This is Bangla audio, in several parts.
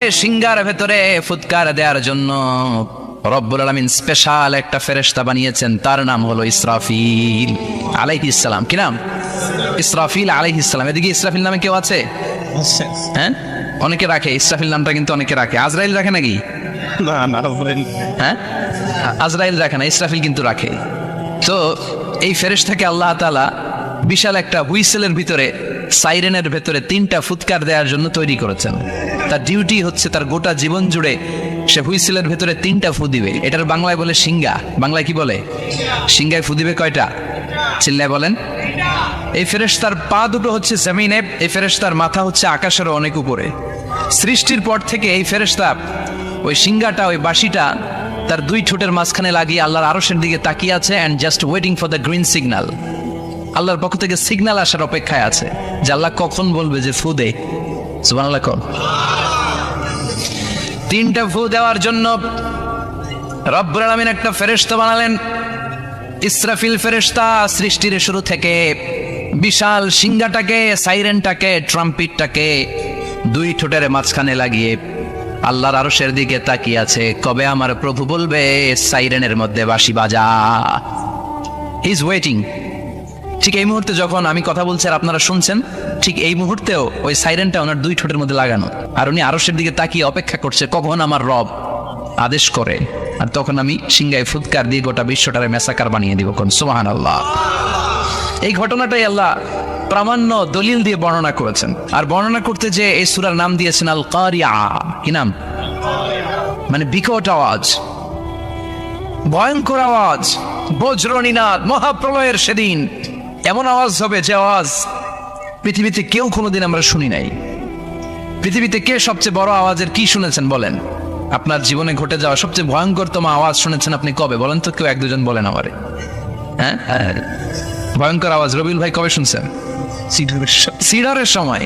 সিংহার ভেতরে ফুৎকার দেওয়ার জন্য রব্বুল আলামিন স্পেশাল একটা ফেরেশতা বানিয়েছেন, তার নাম হলো ইসরাফিল আলাইহিস সালাম। কি নাম? ইসরাফিল আলাইহিস সালাম। এদিকে ইসরাফিল নামে কেউ আছে? হ্যাঁ, অনেকে রাখে ইসরাফিল নামটা, কিন্তু অনেকে রাখে। আজরাইল রাখে নাকি? না না, হ্যাঁ, আজরাইল রাখে না, ইসরাফিল কিন্তু রাখে। তো এই ফেরেশতাকে আল্লাহ তাআলা বিশাল একটা হুইসেলের ভিতরে, সাইরেনের ভেতরে 3টা ফুৎকার দেওয়ার জন্য তৈরি করেছেন। তার ডিউটি হচ্ছে তার গোটা জীবন জুড়ে সে হুইসেলের ভেতরে 3টা ফু দিবে। এটার বাংলায় বলে সিংহা। বাংলায় কি বলে? সিংহায় ফু দিবে কয়টা? চিল্লায় বলেন। এই ফেরেশতার পা দুটো হচ্ছে জমিনে, এই ফেরেশতার মাথা হচ্ছে আকাশেরও অনেক উপরে। সৃষ্টির পর থেকে এই ফেরেশতা ওই সিংহাটা, ওই বাঁশিটা তার 2 ঠোঁটের মাঝখানে লাগিয়ে আল্লাহর আরশের দিকে তাকিয়ে আছে, and just waiting for the green signal. আল্লাহর পক্ষ থেকে সিগন্যাল আসার অপেক্ষায় আছে যে আল্লাহ কখন বলবে যে ফু দে। সুবহানাল্লাহ। 3টা ফু দেওয়ার জন্য রব্বুল আলামিন একটা ফেরেশতা বানালেন, ইসরাফিল ফেরেশতা। সৃষ্টির শুরু থেকে বিশাল সিংহাটাকে, সাইরেনটাকে, ট্রাম্পিটটাকে 2 ঠোঁটের মাঝখানে লাগিয়ে আল্লাহর আরশের দিকে তাকিয়ে আছে, কবে আমার প্রভু বলবে সাইরেনের মধ্যে বাঁশি বাজা। He is waiting. ঠিক এই মুহূর্তে যখন আমি কথা বলছি আর আপনারা শুনছেন, ঠিক এই মুহূর্তেও ওই সাইরেনটা ওনার 2 ঠোঁটের মধ্যে লাগানো, আর উনি আরশের দিকে তাকিয়ে অপেক্ষা করছে কখন আমার রব আদেশ করে, আর তখন আমি সিংহায় ফুৎকার দিয়ে গোটা বিশ্বটারে মেসাকার বানিয়ে দিব। কোন সুবহানাল্লাহ। এই ঘটনাটাই আল্লাহ প্রামাণ্য দলিল দিয়ে বর্ণনা করেছেন। আর বর্ণনা করতে যে এই সূরার নাম দিয়েছেন আল কারিয়া। কি নাম? মানে বিকট আওয়াজ, ভয়ঙ্কর আওয়াজ, বজ্রনিনাদ, মহাপ্রলয়ের সেদিন এমন আওয়াজ হবে যে আওয়াজ পৃথিবীতে কেউ কোনোদিন আমরা শুনি নাই। পৃথিবীতে কে সবচেয়ে বড় আওয়াজের কি শুনেছেন বলেন? আপনার জীবনে ঘটে যাওয়া সবচেয়ে ভয়ঙ্করতম আওয়াজ শুনেছেন আপনি কবে বলেন তো? কেউ 1-2 জন বলেন আমারে। হ্যাঁ, ভয়ঙ্কর আওয়াজ রবিউল ভাই কবে শুনছেন? সিডরের সময়।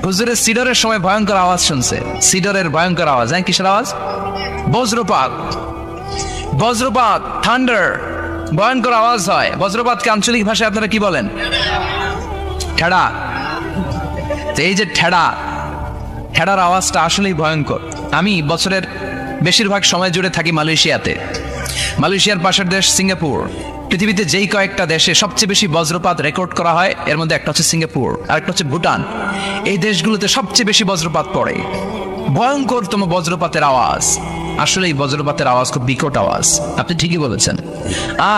হুজুরের সিডরের সময় ভয়ঙ্কর আওয়াজ শুনছে। সিডরের ভয়ঙ্কর আওয়াজ। হ্যাঁ, কিসের আওয়াজ? বজ্রপাত। বজ্রপাত, থান্ডার, ভয়ঙ্কর আওয়াজ হয়। বজ্রপাতকে আঞ্চলিক ভাষায় আপনারা কি বলেন? ঠেড়া। এই যে ঠেড়ার আওয়াজটা আসলেই ভয়ঙ্কর। আমি বছরের বেশিরভাগ সময় জুড়ে থাকি মালয়েশিয়াতে। মালয়েশিয়ার পাশের দেশ সিঙ্গাপুর। পৃথিবীতে যেই কয়েকটা দেশে সবচেয়ে বেশি বজ্রপাত রেকর্ড করা হয়, এর মধ্যে একটা হচ্ছে সিঙ্গাপুর, আর একটা হচ্ছে ভুটান। এই দেশগুলোতে সবচেয়ে বেশি বজ্রপাত পড়ে। ভয়ঙ্করতম বজ্রপাতের আওয়াজ। আসলে এই বজ্রপাতের আওয়াজ খুব বিকট আওয়াজ। আপনি ঠিকই বলেছেন।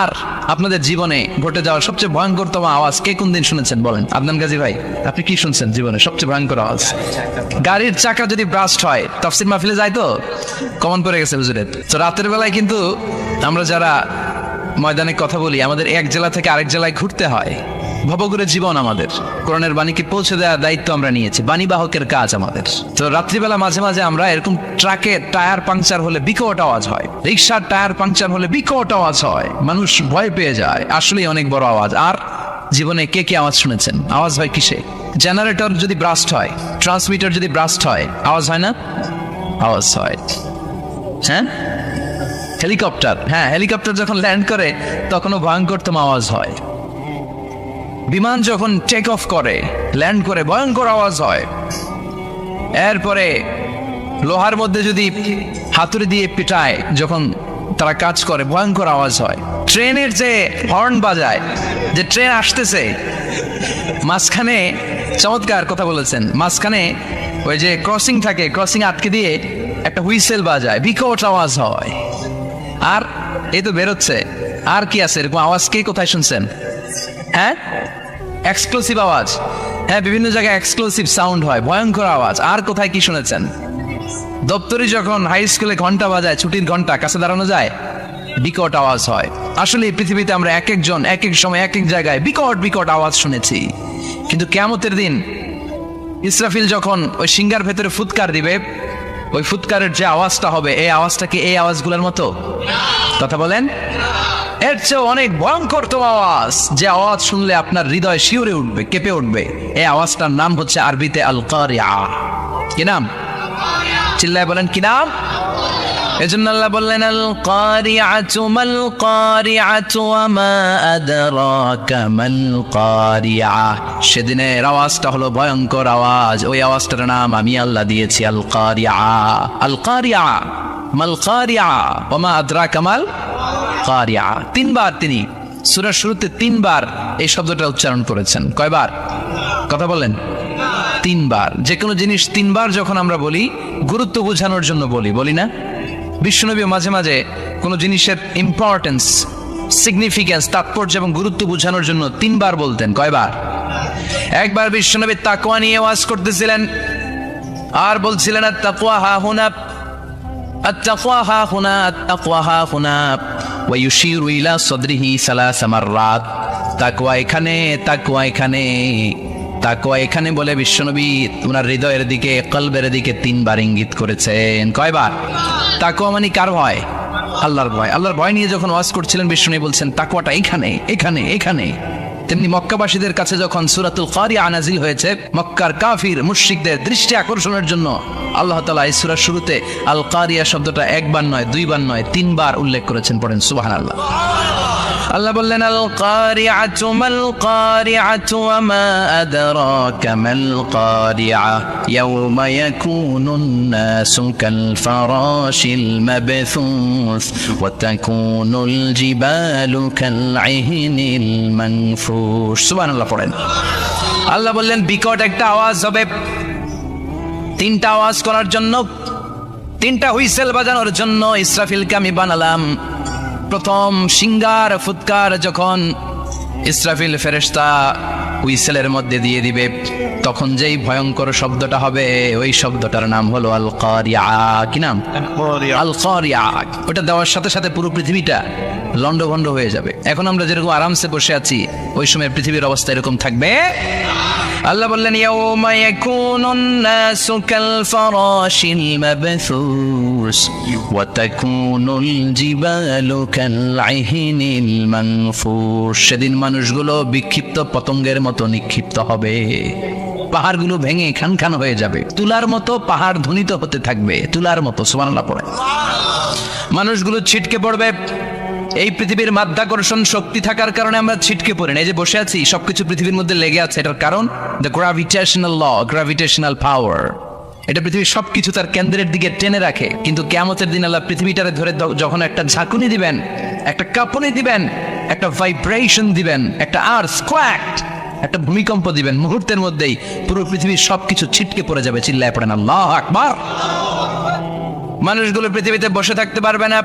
আর আপনাদের জীবনে ঘটে যাওয়ার সবচেয়ে ভয়ঙ্করতম আওয়াজ কে কোন দিন শুনেছেন বলেন? আদনান গাজী ভাই, আপনি কি শুনছেন জীবনে সবচেয়ে ভয়ঙ্কর আওয়াজ? গাড়ির চাকা যদি ব্রাস্ট হয়, তাফসীর মাহফিলে যায় তো কমন পড়ে গেছে হুজুরের। তো রাতের বেলায় কিন্তু আমরা যারা ময়দানে কথা বলি, আমাদের এক জেলা থেকে আরেক জেলায় ঘুরতে হয়। ভবঘুরে জীবন আমাদের। কোরআনের বাণীকে পৌঁছে দেওয়ার দায়িত্ব আমরা নিয়েছি, বাণীবাহকের কাজ আমাদের। তো রাত্রিবেলা মাঝে মাঝে আমরা এরকম ট্রাকের টায়ার পাংচার হলে বিকট আওয়াজ হয়, রিক্সার টায়ার পাংচার হলে বিকট আওয়াজ হয়, মানুষ ভয় পেয়ে যায়। আসলেই অনেক বড় আওয়াজ। আর জীবনে কে কে আওয়াজ শুনেছেন? আওয়াজ হয় কিসে? জেনারেটর যদি ব্রাস্ট হয়, ট্রান্সমিটার যদি ব্রাস্ট হয়, আওয়াজ হয় না? আওয়াজ হয়। হ্যাঁ, হেলিকপ্টার। হ্যাঁ, হেলিকপ্টার যখন ল্যান্ড করে তখনও ভয়ঙ্করতম আওয়াজ হয়। বিমান যখন টেক অফ করে, ল্যান্ড করে, ভয়ঙ্কর আওয়াজ হয়। এরপরে লোহার মধ্যে যদি হাতুড়ি দিয়ে পিটায়, যখন তারা কাজ করে, ভয়ঙ্কর আওয়াজ হয়। ট্রেনের যে হর্ন বাজায়, যে ট্রেন আসতেছে, মাঝখানে চমৎকার কথা বলেছেন, মাঝখানে ওই যে ক্রসিং থাকে, ক্রসিং আটকে দিয়ে একটা হুইসেল বাজায়, বিকট আওয়াজ হয়। আর এই তো বেরোচ্ছে। আর কি আছে এরকম আওয়াজ? কে কোথায় শুনছেন? হ্যাঁ, এক্সক্লুসিভ আওয়াজ। হ্যাঁ, বিভিন্ন জায়গায় এক্সক্লুসিভ সাউন্ড হয়, ভয়ঙ্কর আওয়াজ। আর কোথায় কি শুনেছেন? দপ্তরে যখন হাই স্কুলে ঘন্টা বাজায়, ছুটির ঘন্টা, কাছে দাঁড়ানো যায়, বিকট আওয়াজ হয়। আসলে এই পৃথিবীতে আমরা এক একজন এক এক সময় এক এক জায়গায় বিকট বিকট আওয়াজ শুনেছি। কিন্তু কিয়ামতের দিন ইসরাফিল যখন ওই সিংহার ভেতরে ফুৎকার দিবে, ওই ফুৎকারের যে আওয়াজটা হবে, এই আওয়াজটা কি এই আওয়াজগুলোর মতো? কথা বলেন। এর চেয়ে অনেক ভয়ঙ্করতম আওয়াজ, যে আওয়াজ শুনলে আপনার হৃদয় শিউরে উঠবে, কেঁপে উঠবে। এই আওয়াজটার নাম হচ্ছে আরবিতে আল কারিয়া। কি নাম? চিল্লায় বলেন, কি নাম? এজন্য আল্লাহ বললেন আল কারিআতু মাল কারিআতু ওয়া মা আদরাকা মাল কারিআ। সেদিনের আওয়াজটা হলো ভয়ঙ্কর আওয়াজ, ওই আওয়াজটার নাম আমি আল্লাহ দিয়েছি আল কারিআ। আল কারিআ মাল কারিআ ওয়া মা আদরাকা মাল কারিআ। তিনবার তিনি সূরার শুরুতে তিনবার এই শব্দটা উচ্চারণ করেছেন। কয়বার কথা বলেন? তিনবার। যে কোনো জিনিস তিনবার যখন আমরা বলি গুরুত্ব বোঝানোর জন্য বলি না? বিশ্বনবী মাঝে মাঝে কোনো জিনিসের ইম্পর্টেন্স, সিগনিফিকেন্স, তাৎপর্য এবং গুরুত্ব বোঝানোর জন্য তিনবার বলতেন। কয়বার? একবার বিশ্বনবী তাকওয়া নিয়ে ওয়াজ করতেছিলেন আর বলছিলেন আত-তাকওয়া হা হুনা, আত-তাকওয়া হা হুনা, আত-তাকওয়া হা হুনা ওয়া ইউশিরু ইলা সাদরিহি সালাসা মাররাত। তাকওয়া এখানে, তাকওয়া এখানে, তাকওয়া এখানে বলে বিশ্বনবী ওনার হৃদয়ের দিকে, কলবের দিকে তিনবার ইঙ্গিত করেছেন। কয়বার? তাকওয়া মানে কার ভয়? আল্লাহর ভয়। আল্লাহর ভয় নিয়ে যখন ওয়াজ করছিলেন বিশ্বনবী বলছেন তাকওয়াটা এখানে, এখানে, এখানে। তেমনি মক্কাবাসীদের কাছে যখন সূরাতুল কারিআ নাজিল হয়েছে, মক্কার কাফির মুশরিকদের দৃষ্টি আকর্ষণের জন্য আল্লাহ তাআলা এই সূরার শুরুতে আল কারিআ শব্দটা একবার নয়, দুইবার নয়, তিনবার উল্লেখ করেছেন। পড়েন সুবহানাল্লাহ। আল্লাহ বললেন আল কারিআতু মাল কারিআতু ওয়া মা আদরাকা মাল কারিআ ইয়াওমা ইয়াকুনুন নাসু কাল ফারাশিল মাবথুস ওয়া তাকুনুল জিবালু কাল ইহনিল মানফুশ। সুবহানাল্লাহ পড়েন। আল্লাহ বললেন বিকট একটা আওয়াজ হবে, তিনটা আওয়াজ করার জন্য, তিনটা হুইসেল বাজানোর জন্য ইসরাফিলকে আমি বানালাম। প্রথম সিঙ্গার ফুৎকার যখন ইসরাফিল ফেরেশতা হুইসেলের মধ্যে দিয়ে দিবে, তখন যেই ভয়ঙ্কর শব্দটা হবে ওই শব্দটার নাম হলো আল কারিআ। কি নাম? আল কারিআ। ওটা দেওয়ার সাথে সাথে পুরো পৃথিবীটা লন্ডভন্ড হয়ে যাবে। এখন আমরা যেরকম আরামসে বসে আছি, ওই সময় পৃথিবীর অবস্থা এরকম থাকবে। আল্লাহ বললেন ইয়াওমা ইয়াকুনুন নাসু কাল ফারাশিল মাবথুস ওয়া তাকুনুল জিবালু কাল ইহনিল মানফুশ। সেদিন মানুষগুলো বিক্ষিপ্ত পতঙ্গের মতো নিক্ষিপ্ত হবে, পাহাড়গুলো ভেঙে খান খান হয়ে যাবে, তুলার মতো পাহাড় ধ্বনিত হতে থাকবে, তুলার মতো। সুবহানাল্লাহ পড়ে। মানুষগুলো ছিটকে পড়বে। এই পৃথিবীর মাধ্যাকর্ষণ শক্তি থাকার কারণে আমরা ছিটকে পড়ি না। এই যে বসে আছি, সবকিছু পৃথিবীর মধ্যে লেগে আছে। এটার কারণ দ্য গ্র্যাভিটেশনাল ল, গ্র্যাভিটেশনাল পাওয়ার। এটা পৃথিবীর সবকিছু তার কেন্দ্রের দিকে টেনে রাখে। কিন্তু কিয়ামতের দিন আল্লাহ পৃথিবীটারে ধরে যখন একটা ঝাঁকুনি দিবেন, একটা কাঁপুনি দিবেন, একটা ভাইব্রেশন দিবেন, একটা আর্থকোয়াক, একটা ভূমিকম্প দিবেন, মুহূর্তের মধ্যেই পুরো পৃথিবীর সবকিছু ছিটকে পড়ে যাবে। চিল্লায় পড়েন আল্লাহু আকবার। মানুষগুলো পৃথিবীতে বসে থাকতে পারবে না,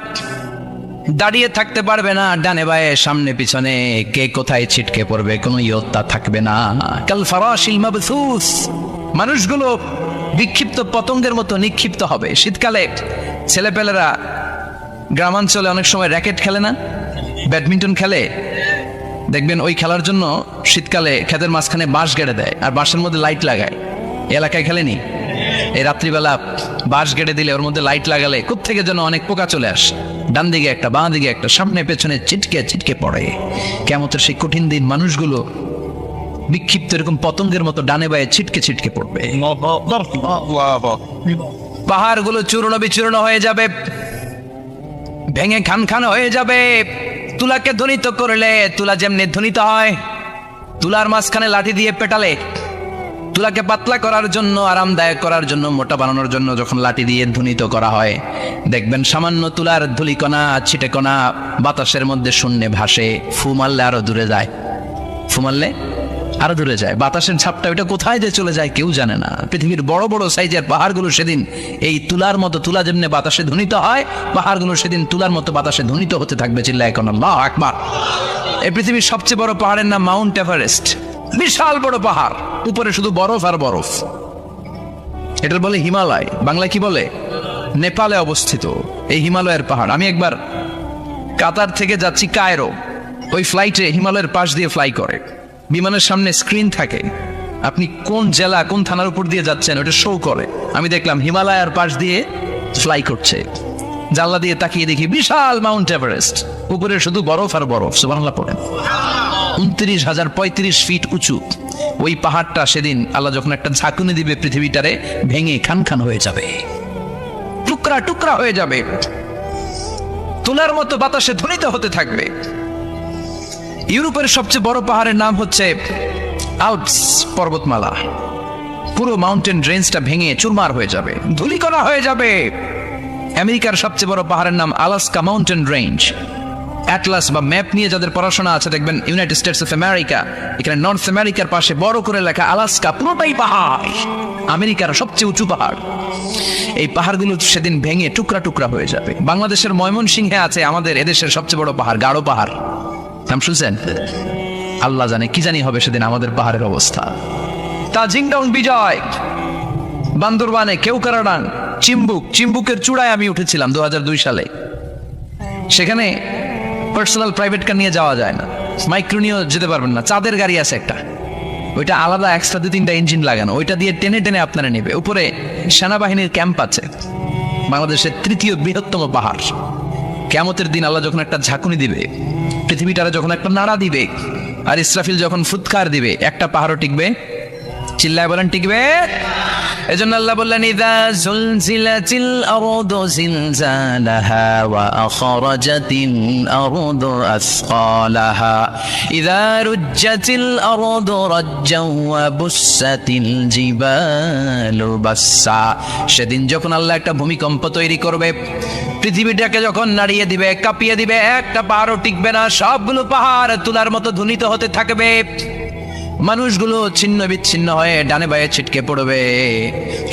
দাঁড়িয়ে থাকতে পারবে না, ডানে বায়ে সামনে পিছনে কে কোথায় ছিটকে পড়বে কোনো ইয়ত্তা থাকবে না। কাল ফারাশিল মাবথুস। মানুষগুলো বিক্ষিপ্ত পতঙ্গের মতো নিক্ষিপ্ত হবে। শীতকালে ছেলেপেলেরা গ্রামাঞ্চলে অনেক সময় র্যাকেট খেলে না, ব্যাডমিন্টন খেলে, দেখবেন ওই খেলার জন্য শীতকালে ক্ষেতের মাঝখানে বাঁশ গেড়ে দেয় আর বাঁশের মধ্যে লাইট লাগায়। এলাকায় খেলেনি? এই রাত্রিবেলা বাঁশ গেড়ে দিলে ওর মধ্যে লাইট লাগালে কোত্থেকে যেন অনেক পোকা চলে আসে, ডান দিকে একটা, বাঁ দিকে একটা, সামনে পেছনে ছিটকে ছিটকে পড়ে। কিয়ামতের সেই কঠিন দিন মানুষগুলো বিক্ষিপ্ত এরকম পতঙ্গের মতো ডানে বায়ে ছিটকে ছিটকে পড়বে। পাহাড়গুলো চূর্ণ বিচূর্ণ হয়ে যাবে, ভেঙে খান খান হয়ে যাবে। তুলাকে ধ্বনিত করলে তুলা যেমনি ধ্বনিত হয়, তুলার মাঝখানে লাঠি দিয়ে পেটালে, তুলাকে পাতলা করার জন্য, আরামদায়ক করার জন্য, মোটা বানানোর জন্য যখন লাঠি দিয়ে ধ্বনিত করা হয়, দেখবেন সামান্য তুলার ধুলিকণা, ছিটেকণা বাতাসের মধ্যে শূন্যে ভাসে। ফু মারলে আরো দূরে যায়, ফু মারলে আরো দূরে যায়। বাতাসের ছাপটা ওইটা কোথায় যে চলে যায় কেউ জানে না। পৃথিবীর বড় বড় সাইজের পাহাড়গুলো সেদিন এই তুলার মতো, তুলা যেমনি বাতাসে ধ্বনিত হয়, পাহাড়গুলো সেদিন তুলার মতো বাতাসে ধ্বনিত হতে থাকবে। চিল্লায় এখন আল্লাহু আকবার। এই পৃথিবীর সবচেয়ে বড় পাহাড়ের নাম মাউন্ট এভারেস্ট। বিশাল বড় পাহাড়, উপরে শুধু বরফ আর বরফ। এটা বলে হিমালয়, বাংলায় কি বলে? নেপালে অবস্থিত এই হিমালয়ের পাহাড়। আমি একবার কাতার থেকে যাচ্ছি কায়রো, ওই ফ্লাইটে হিমালয়ের পাশ দিয়ে ফ্লাই করে, বিমানের সামনে স্ক্রিন থাকে, আপনি কোন জেলা কোন থানার উপর দিয়ে যাচ্ছেন ওটা শো করে। আমি দেখলাম হিমালয়ের পাশ দিয়ে ফ্লাই করছে, জানলা দিয়ে তাকিয়ে দেখি বিশাল মাউন্ট এভারেস্ট, উপরে শুধু বরফ আর বরফ। সুবহানাল্লাহ পড়েন। 29,035 ফিট উঁচু ওই পাহাড়টা সেদিন আল্লাহ যখন একটা ঝাঁকুনি দিবে পৃথিবীটারে ভেঙে খান খান হয়ে যাবে, টুকরা টুকরা টুকরা হয়ে যাবে, তুলার মতো বাতাসে ধ্বনিত হতে থাকবে। ইউরোপের সবচেয়ে বড় পাহাড়ের নাম হচ্ছে আল্পস পর্বতমালা। পুরো মাউন্টেন রেঞ্জটা ভেঙে চুরমার হয়ে যাবে, ধূলিকণা হয়ে যাবে। আমেরিকার সবচেয়ে বড় পাহাড়ের নাম আলাস্কা মাউন্টেন রেঞ্জ। অ্যাটলাস বা ম্যাপ নিয়ে যাদের পড়াশোনা আছে দেখবেন ইউনাইটেড স্টেটস অফ আমেরিকা, এখানে নর্থ আমেরিকার পাশে বড় করে লেখা আলাস্কা, পুরোটাই পাহাড়, আমেরিকার সবচেয়ে উঁচু পাহাড়। এই পাহাড়গুলো সেদিন ভেঙে টুকরা টুকরা হয়ে যাবে। বাংলাদেশের ময়মনসিংহে আছে আমাদের এদেশের সবচেয়ে বড় পাহাড়, গাঢ় পাহাড়, নাম শুনছেন? আল্লাহ জানে কি জানি হবে সেদিন আমাদের পাহাড়ের অবস্থা। তাজিংডং বিজয়, বান্দরবানে কেওক্রাডাং, চিম্বুকের চূড়ায় আমি উঠেছিলাম 2002 সালে। সেখানে পার্সোনাল প্রাইভেট কার নিয়ে যাওয়া যায় না, মাইক্রো নিয়েও যেতে পারবেন না। চাঁদের গাড়ি আছে একটা, ওইটা আলাদা এক্সট্রা 2-3টা ইঞ্জিন লাগানো, ওইটা দিয়ে টেনে টেনে আপনারা নেবে। উপরে সেনাবাহিনীর ক্যাম্প আছে। বাংলাদেশের 3য় বৃহত্তম পাহাড়। কিয়ামতের দিন আল্লাহ যখন একটা ঝাঁকুনি দিবে, পৃথিবীটারে যখন একটা নাড়া দিবে, আর ইসরাফিল যখন ফুৎকার দিবে, একটা পাহাড়ও টিকবে? চিল্লায় বলেন টিকবে? এজন্য আল্লাহ বললেন ইযা যুলজিলাতিল আরদু জিলজালাহা ওয়া আখরাজাতিল আরদু আসকালাহা ইযা রুজ্জাতিল আরদু রাজ্জাও ওয়া বুসাতিল জিবালু বাসসা। সেদিন যখন আল্লাহ একটা ভূমিকম্প তৈরি করবে, পৃথিবীটাকে যখন নাড়িয়ে দিবে, কাঁপিয়ে দিবে, একটা পাহাড়ও টিকবে না, সবগুলো পাহাড় তুলার মতো ধ্বনিত হতে থাকবে। মানুষগুলো ছিন্ন বিচ্ছিন্ন হয়ে ডানে বায়ে ছিটকে পড়বে,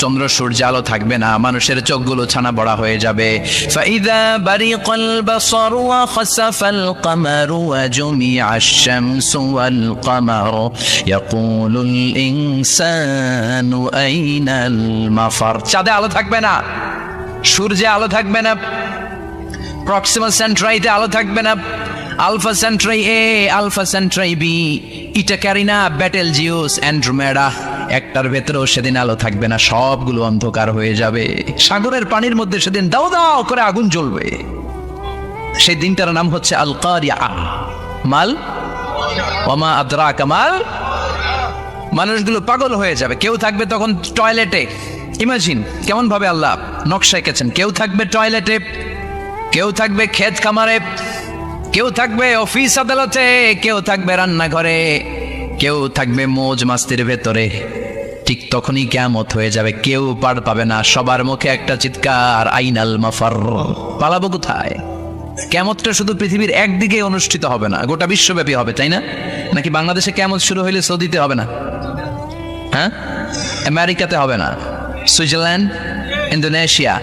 চন্দ্র সূর্য আলো থাকবে না, মানুষের চোখগুলো ছানা বড়া হয়ে যাবে। ফাইদা বারিকাল বাসার ওয়া খাসাফাল কামারু ওয়া জুমিআশ শামসু ওয়াল কামারু ইয়াকুলুল ইনসানু আইনাল মাফার। চাঁদে আলো থাকবে না, সূর্যে আলো থাকবে না, প্রক্সিমা সেন্ট্রাইতে আলো থাকবে না, আলফা সেন্ট্রাই এ, আলফা সেন্ট্রাই বি, ইটা ক্যারিনা, ব্যাটেল জিউস, অ্যান্ড্রোমেডা, একটার ভেতরেও সেদিন আলো থাকবে না, সবগুলো অন্ধকার হয়ে যাবে। সাগরের পানির মধ্যে সেদিন দাও দাও করে আগুন জ্বলবে। সেই দিনটার নাম হচ্ছে আল কারিয়া। মাল ওয়ামা আদরাকা মাল। মানুষগুলো পাগল হয়ে যাবে। কেউ থাকবে তখন টয়লেটে, ইমাজিন কেমন ভাবে আল্লাহ নকশা এঁকেছেন। কেউ থাকবে টয়লেটে, কেউ থাকবে ক্ষেত খামারে, কেউ থাকবে অফিস আদালতে, কেউ থাকবে রান্নাঘরে, কেউ থাকবে মৌজ মাস্তির ভেতরে। ঠিক তখনই কিয়ামত হয়ে যাবে, কেউ পার পাবে না, সবার মুখে একটা চিৎকার, আইনাল মাফার। পালাবো কোথায়? কিয়ামতটা শুধু পৃথিবীর একদিকে অনুষ্ঠিত হবে না, গোটা বিশ্বব্যাপী হবে, তাই না? নাকি বাংলাদেশে কিয়ামত শুরু হইলে সৌদিতে হবে না? হ্যাঁ, আমেরিকাতে হবে না, সুইজারল্যান্ড, ইন্দোনেশিয়া,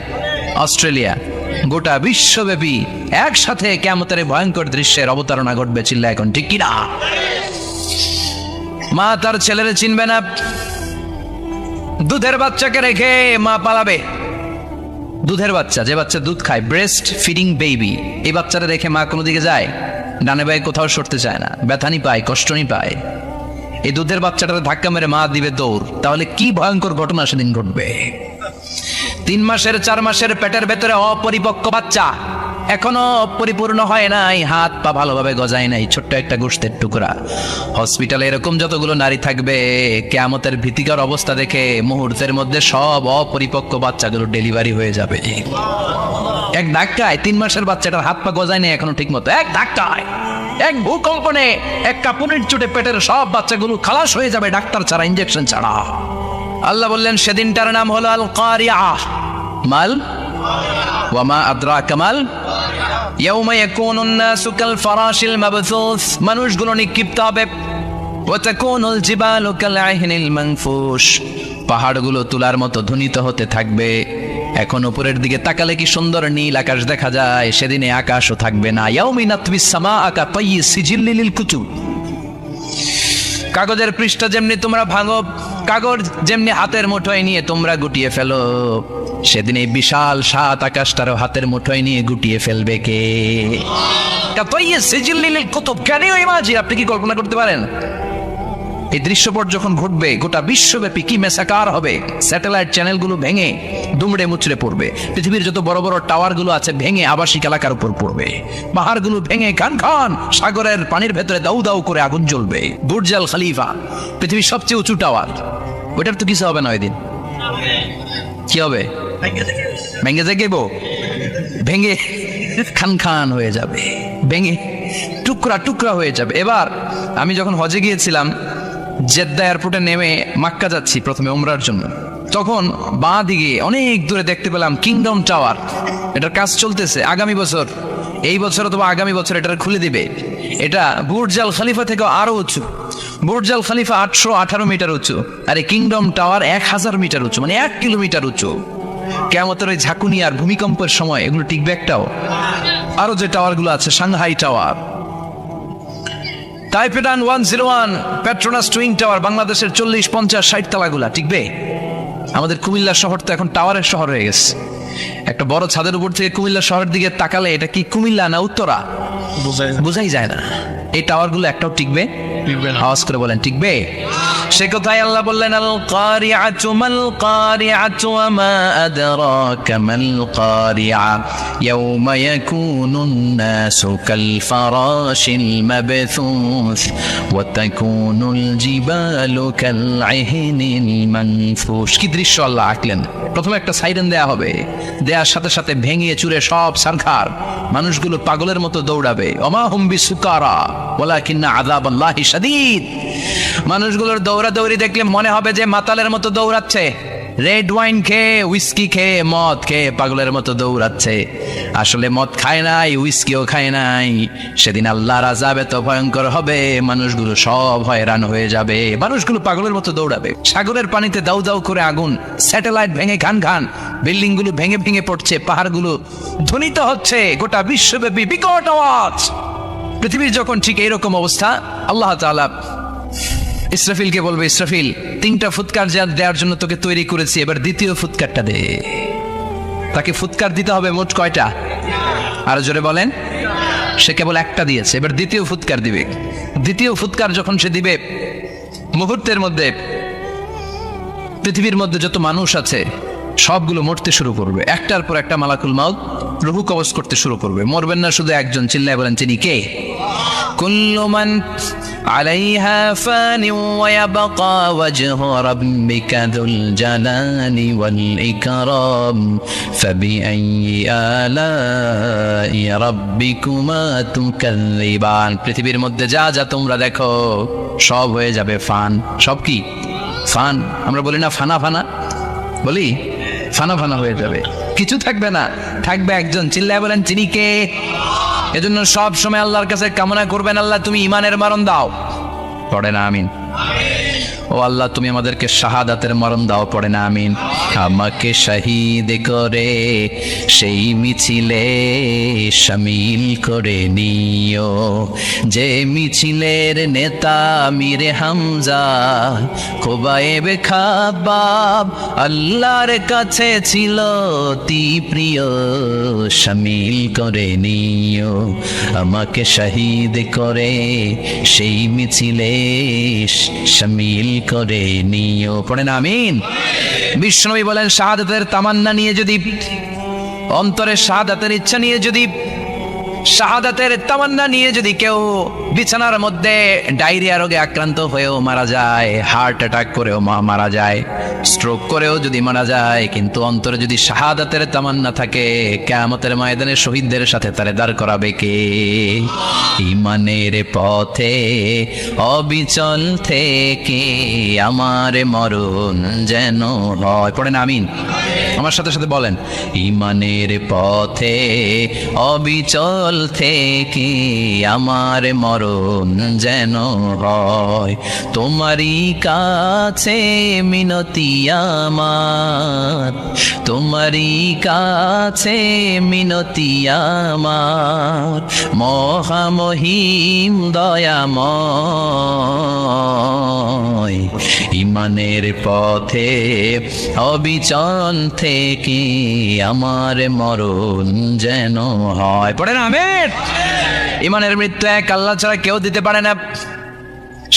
অস্ট্রেলিয়া, গোটা বিশ্বব্যাপী একসাথে কিয়ামতের ভয়ঙ্কর দৃশ্যের অবতারণা ঘটবে। চিল্লা এখন ঠিক কিনা? মা তার ছেলেরে চিনবে না, দুধের বাচ্চাকে রেখে মা পালাবে। দুধের বাচ্চা, যে বাচ্চা দুধ খায়, ব্রেস্ট ফিডিং বেবি, এই বাচ্চাটা রেখে মা কোনো দিকে যায়? ডানে বায়ে কোথাও সরতে চায় না, ব্যথানি পায়, কষ্টনি পায়। এই দুধের বাচ্চাটাকে ধাক্কা মেরে মা দিবে দৌড়। তাহলে কি ভয়ঙ্কর ঘটনা সেদিন ঘটবে। 3 মাসের 4 মাসের পেটের ভেতরে অপরিপক্ক বাচ্চা, এখনো পরিপূর্ণ হয় নাই, হাত পা ভালোভাবে গজায় নাই, ছোট্ট একটা গোশতের টুকরা। হসপিটালে এরকম যতগুলো নারী থাকবে, কিয়ামতের ভীতিকর অবস্থা দেখে মুহূর্তের মধ্যে সব অপরিপক্ক বাচ্চাগুলো ডেলিভারি হয়ে যাবে। এক ধাক্কায় 3 মাসের বাচ্চাটার হাত পা গজায় নাই এখনো ঠিক মতো, এক ধাক্কায়, এক ভূকম্পনে, এক কাঁপুনির চোটে পেটের সব বাচ্চাগুলো খালাস হয়ে যাবে, ডাক্তার ছাড়া, ইঞ্জেকশন ছাড়া। আল্লাহ বললেন সেদিনটার নাম হলো আল কারিয়া। মাল ওয়ামা আদরাকা মাল ইয়াউমা ইয়াকুনুন নাসু কাল ফারাশিল মাবথুস। মানুষগুলো নিক্ষিপ্ত হবে। ওয়া তাকুনুল জিবালু কাল আহনিল মানফুশ। পাহাড়গুলো তুলার মতো ধ্বনিত হতে থাকবে। এখন উপরের দিকে তাকালে কি সুন্দর নীল আকাশ দেখা যায়, সেদিনে আকাশও থাকবে না। ইয়াউমিন নাতবিস সামাআ কা তায়্যি সিজিল লিল কুতুব। কাগজের পৃষ্ঠা যেমনি তোমরা ভাঙো, কাগজ যেমনি হাতের মুঠোয় নিয়ে তোমরা গুটিয়ে ফেলো, সেদিন এই বিশাল 7 আকাশটারও হাতের মুঠোয় নিয়ে গুটিয়ে ফেলবে কে? আপনি কি কল্পনা করতে পারেন? এই দৃশ্যপট যখন ঘটবে, গোটা বিশ্বব্যাপী কি মেসাকার হবে। স্যাটেলাইট চ্যানেলগুলো ভেঙে দুমড়ে মুচড়ে পড়বে, পৃথিবীর যত বড় বড় টাওয়ারগুলো আছে ভেঙে আবাসিক এলাকার উপর পড়বে, পাহাড়গুলো ভেঙে খান খান সাগরের পানির ভেতরে দাউ দাউ করে আগুন জ্বলবে। বুর্জ আল খলিফা, পৃথিবীর সবচেয়ে উঁচু টাওয়ার, ওটার তো কিছু হবে না ওই দিন। কি হবে? ভেঙে যাইব, ভেঙে খান খান হয়ে যাবে, ভেঙে টুকরা টুকরা হয়ে যাবে। এবার আমি যখন হজে গিয়েছিলাম, জেদ্দা এয়ারপোর্টে নেমে মাক্কা যাচ্ছি প্রথমে উমরার জন্য, তখন বাঁ দিকে অনেক দূরে দেখতে পেলাম কিংডম টাওয়ার। এটার কাজ চলতেছে, আগামী বছর, এই বছর অথবা আগামী বছর এটা খুলে দিবে। এটা বুর্জ আল খলিফা থেকে আরো উঁচু। বুর্জ আল খলিফা 818 মিটার উঁচু, আর এই কিংডম টাওয়ার 1000 মিটার উঁচু, মানে 1 কিলোমিটার উঁচু। কিয়ামতের ওই ঝাঁকুনি আর ভূমিকম্পের সময় এগুলো টিকবে একটাও? আরো যে টাওয়ারগুলো আছে, সাংহাই টাওয়ার, তাইপেডান 101, পেট্রোনাস টুইন টাওয়ার, বাংলাদেশের 40, 50, 60 তলাগুলা টিকবে? আমাদের কুমিল্লা শহর তো এখন টাওয়ারের শহর হয়ে গেছে। একটা বড় ছাদের উপর থেকে কুমিল্লা শহরের দিকে তাকালে এটা কি কুমিল্লা না উত্তরা বোঝাই যায় না। এই টাওয়ারগুলো একটাও টিকবে? আওয়াজ করে বলেন, টিকবে? সে কথাই আল্লাহ বললেন, আল কারিআতু মাল কারিআতু ওয়া মা আদরাকা মাল কারিআ ইয়াওমা ইয়াকুনুন নাসু কাল ফারাশিল মাবথুস ওয়া তাকুনুল জিবালু কাল ইহনিল মানফুশ। কি দৃশ্য আল্লাহ আঁকলেন! প্রথমে একটা সাইরেন দেয়া হবে, দেয়ার সাথে সাথে ভেঙে চুরে সব সারখার, মানুষগুলো পাগলের মতো দৌড়াবে। ওমা হুম বিসুকারা ওয়ালাকিন্না আযাবাল্লাহি শাদীদ। মানুষগুলোর দৌড়াদৌড়ি দেখলে মনে হবে যে মাতালের মতো দৌড়াচ্ছে, রেড ওয়াইন খেয়ে, উইস্কি খেয়ে, মদ খেয়ে পাগলের মতো দৌড়াচ্ছে। আসলে মদ খায় নাই, উইস্কিও খায় নাই। সেদিন আল্লাহর আযাব এত ভয়ঙ্কর হবে, মানুষগুলো সব হয়রান হয়ে যাবে, মানুষগুলো পাগলের মতো দৌড়াবে। সাগরের পানিতে দাউ দাউ করে আগুন, স্যাটেলাইট ভেঙে খান খান, বিল্ডিং গুলো ভেঙে ভেঙে পড়ছে, পাহাড়গুলো ধ্বনিত হচ্ছে, গোটা বিশ্বব্যাপী বিকট আওয়াজ। পৃথিবীর যখন ঠিক এইরকম অবস্থা, আল্লাহ তাআলা ইসরাফিলকে বলবে, ইসরাফিল, 3টা ফুৎকার দেওয়ার জন্য তোকে তৈরি করেছি, এবার দ্বিতীয় ফুৎকারটা দে। তাকে ফুৎকার দিতে হবে মোট কয়টা? আরো জোরে বলেন। সে কেবল একটা দিয়েছে, এবার দ্বিতীয় ফুৎকার দিবে। দ্বিতীয় ফুৎকার যখন সে দিবে, মুহূর্তের মধ্যে পৃথিবীর মধ্যে যত মানুষ আছে সবগুলো মরতে শুরু করবে। একটার পর একটা মালাকুল মাউত রূহ কবজ করতে শুরু করবে। মরবেন না শুধু একজন, চিল্লায় বলেন, তিনি কে? কুল্লু মান আলাইহা ফানি ওয়া ইয়াবকা ওয়াজহু রাব্বিকা যুল জালালি ওয়াল ইকরাম ফাবিআইয়ি আলাই রাব্বিকুমা তুকাযযিবান। পৃথিবীর মধ্যে যা যা তোমরা দেখো সব হয়ে যাবে ফান। সব কি? ফান। আমরা বলি না ফানা ফানা, বলি ফানা ফানা হয়ে যাবে, কিছু থাকবে না, থাকবে একজন, চিল্লায় বলেন, তিনি কে? এজন্য সব সময় আল্লাহর কাছে কামনা করবেন, আল্লাহ তুমি ঈমানের মরণ দাও। পড়ে না আমিন? ও আল্লাহ তুমি আমাদেরকে শাহাদাতের মরণ দাও। পড়ে না আমিন? আমাকে শহীদ করে সেই মিছিলে শামিল করে নিও, যে মিছিলের নেতা মিরে হামজা খোবায়েবে খাবাব আল্লাহর কাছে ছিল অতি প্রিয়, শামিল করে নিও। আমাকে শহীদ করে সেই মিছিলে শামিল করে নিও। পড়েন আমিন? বিশ্বনবী বলেন, শাহাদাতের তামান্না নিয়ে যদি, অন্তরে শাহাদাতের ইচ্ছা নিয়ে যদি, শাহাদাতের তামান্না নিয়ে যদি কেউ বিছানার মধ্যে ডায়রিয়া রোগে আক্রান্ত হয়েও মারা যায়, হার্ট অ্যাটাক করেও মারা যায়, স্ট্রোক করেও যদি মারা যায়, কিন্তু অন্তরে যদি শাহাদাতের তামান্না থাকে, কিয়ামতের ময়দানে শহীদদের সাথে তারে দাঁড় করাবে কে? ঈমানের পথে অবিচল থেকে আমার মরণ যেন হয়। পড়েন আমিন? আমার সাথে সাথে বলেন, ঈমানের পথে অবিচল থেকে আমার মরণ যেন হয়। তোমারই কাছে মিনতি আমার, তোমারই কাছে মিনতি আমার, মহামহিম দয়াময়। ঈমানের পথে অবিচল থেকে আমার মরণ যেন হয়। পড়েন আমিন? ঈমানের মৃত্যু এক আল্লাহ ছাড়া কেউ দিতে পারে না,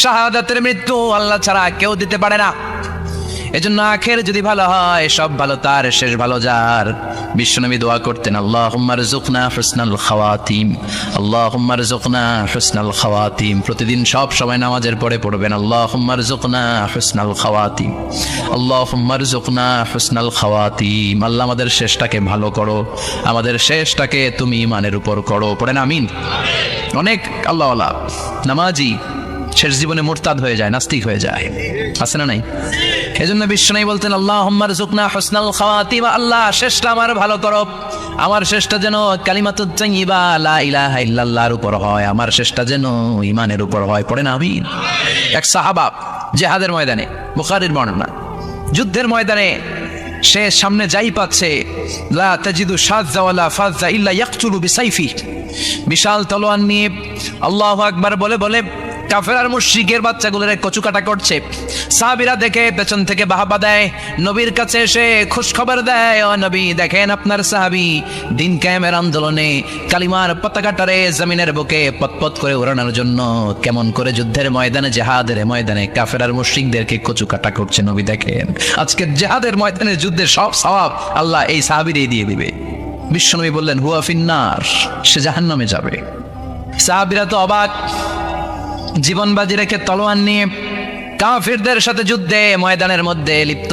শাহাদাতের মৃত্যু আল্লাহ ছাড়া কেউ দিতে পারে না। এজন্য আখের যদি ভালো হয় সব ভালো তার, শেষ ভালো যার। বিশ্বনবী দোয়া করতেন, আল্লাহুম্মা রযুকনা হুসনাল খাওয়াতিম, আল্লাহুম্মা রযুকনা হুসনাল খাওয়াতিম। প্রতিদিন সব সময় নামাজের পরে পড়বেন, আল্লাহুম্মা রযুকনা হুসনাল খাওয়াতিম, আল্লাহুম্মা রযুকনা হুসনাল খাওয়াতিম। আল্লাহ আমাদের শেষটাকে ভালো করো, আমাদের শেষটাকে তুমি ঈমানের উপর করো। পড়েন আমিন। অনেক আল্লাহওয়ালা নামাজি শেষ জীবনে মুরতাদ হয়ে যায়, নাস্তিক হয়ে যায়, আছে না নাই? এজন্য বিশ্বনবী বলতেন, আল্লাহুম্মা রযুকনা হুসনাল খাওয়াতিম, আল্লাহ শেষটা আমার ভালো করো, আমার শেষটা যেন কালিমাতুত তাইয়্যিবা লা ইলাহা ইল্লাল্লাহর উপর হয়, আমার শেষটা যেন ঈমানের উপর হয়। পড়েন আমিন। এক সাহাবা জিহাদের ময়দানে, বুখারীর বর্ণনা, যুদ্ধের ময়দানে সে সামনে যাই পাচ্ছে, লা তাজিদু শাযযা ওয়ালা ফাযযা ইল্লা ইয়াকতুলু বিসাইফি, বিশাল তলোয়ার নিয়ে আল্লাহু আকবার বলে বলে কাফের আর মুশরিকের বাচ্চাগুলোরে কচুকাটা করছে। সাহাবীরা দেখে পেছন থেকে বাহবা দেয়, নবীর কাছে এসে খুশখবর দেয়, ও নবী দেখেন আপনার সাহাবী দিন কায়েমের আন্দোলনে কালিমার পতাকাটারে জমিনের বুকে পতপত করে উড়ানোর জন্য কেমন করে যুদ্ধের ময়দানে, জিহাদের ময়দানে কাফের আর মুশরিকদেরকে কচুকাটা করছে। নবী দেখেন আজকে জিহাদের ময়দানে যুদ্ধের সব সওয়াব আল্লাহ এই সাহাবীরই দিয়ে দিবে। বিশ্বনবী বললেন, হুয়া ফিন্নার, সে জাহান্নামে যাবে। সাহাবীরা তো অবাক, জীবন বাজি রেখে তলোয়ার নিয়ে কাফিরদের সাথে যুদ্ধে ময়দানের মধ্যে লিপ্ত,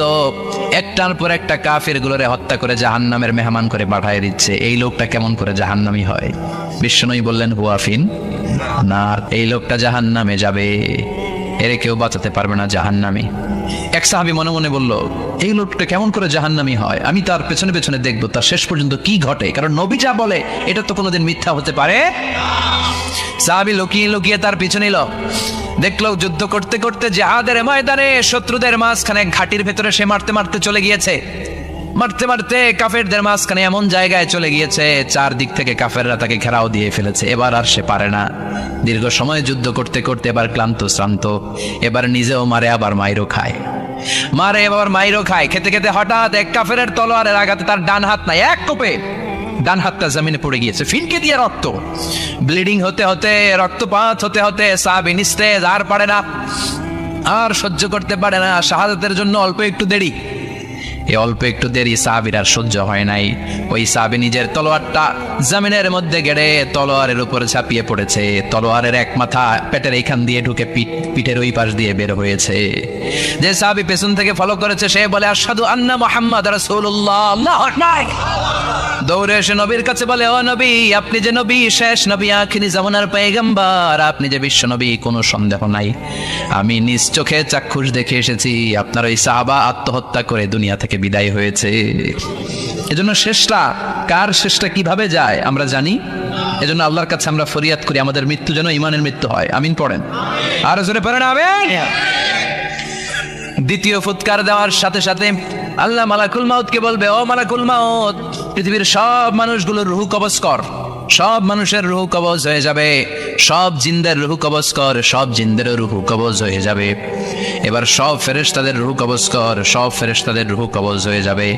একটার পর একটা কাফির গুলোরে হত্যা করে জাহান্নামের মেহমান করে পাঠায় দিচ্ছে। এই লোকটা কেমন করে জাহান্নামী হয়? বিশ্বনবী বললেন, হুয়া ফিন নার, এই লোকটা জাহান্নামে যাবে, এরে কেউ বাঁচাতে পারবে না, জাহান্নামী। এক সাহাবী মনে মনে বলল, এই লোকটা কেমন করে জাহান্নামী হয়, আমি তার পেছনে পেছনে দেখবো তার শেষ পর্যন্ত কি ঘটে, কারণ নবী যা বলে এটা তো কোনোদিন মিথ্যা হতে পারে। সাহাবী লুকিয়ে লুকিয়ে তার পিছনে নিল, দেখলো যুদ্ধ করতে করতে জিহাদের ময়দানে শত্রুদের মাঝখানে ঘাটির ভেতরে সে মারতে মারতে চলে গিয়েছে, মারতে মারতে কাফেরদের মাঝখানে এমন জায়গায় চলে গিয়েছে চারদিক থেকে কাফেররা তাকে ঘেরাও দিয়ে ফেলেছে। এবার আর সে পারে না, দীর্ঘ সময় যুদ্ধ করতে করতে এবার ক্লান্ত শ্রান্ত, এবার নিজেও মারে আবার মাইরও খায়, মারে এবার মাইরও খায়। খেতে খেতে হঠাৎ এক কাফেরের তলোয়ারের আঘাতে তার ডান হাত নাই, এক কোপে ডান হাতটা জমিনে পড়ে গিয়েছে, ফিনকে দিয়ে রক্ত, ব্লিডিং হতে হতে, রক্তপাত হতে হতে সাহাবী নিস্তেজ, আর পারে না, আর সহ্য করতে পারে না। শাহাদাতের জন্য অল্প একটু দেরি, এই অল্প একটু দেরি সাহাবীর আর সহ্য হয় নাই। ওই সাহাবী নিজের তলোয়ারটা জমিনের মধ্যে গেড়ে তলোয়ারের উপরে ঝাঁপিয়ে পড়েছে, তলোয়ারের এক মাথা পেটের এইখান দিয়ে ঢুকে পিঠের ওই পাশ দিয়ে বের হয়েছে। যে সাহাবী পেছন থেকে ফলো করেছে সে বলে, আশহাদু আন্না মুহাম্মাদ রাসূলুল্লাহ, আল্লাহু আকবার। দৌড়ে এসে নবীর কাছে বলে, ও নবী, আপনি যে নবী, শেষ নবী, আখিরি জামানার পয়গম্বর, আপনি যে বিশ্ব নবী, কোনো সন্দেহ নাই, আমি নিজ চোখে চাক্ষুষ দেখে এসেছি আপনার ওই সাহাবা আত্মহত্যা করে দুনিয়া থেকে বিদায় হয়েছে। এজন্য শেষটা কার, শেষটা কিভাবে যায় আমরা জানি। এজন্য আল্লাহর কাছে আমরা ফরিয়াদ করি আমাদের মৃত্যু যেন ঈমানের মৃত্যু হয়। আমিন পড়েন, আর জোরে পড়েন আমিন। দ্বিতীয় ফুৎকার দেওয়ার সাথে সাথে আল্লাহ মালাকুল মাউতকে বলবে, ও মালাকুল মাউত, পৃথিবীর সব মানুষগুলোর রূহ কবজ কর, সব মানুষের রূহ কবজ হয়ে যাবে, সব জিনদের রূহ কবজ কর, সব জিনদেরও রূহ কবজ হয়ে যাবে। এবার সব ফেরেশতাদের রূহ কবজ কর, সব ফেরেশতাদের রূহ কবজ হয়ে যাবে।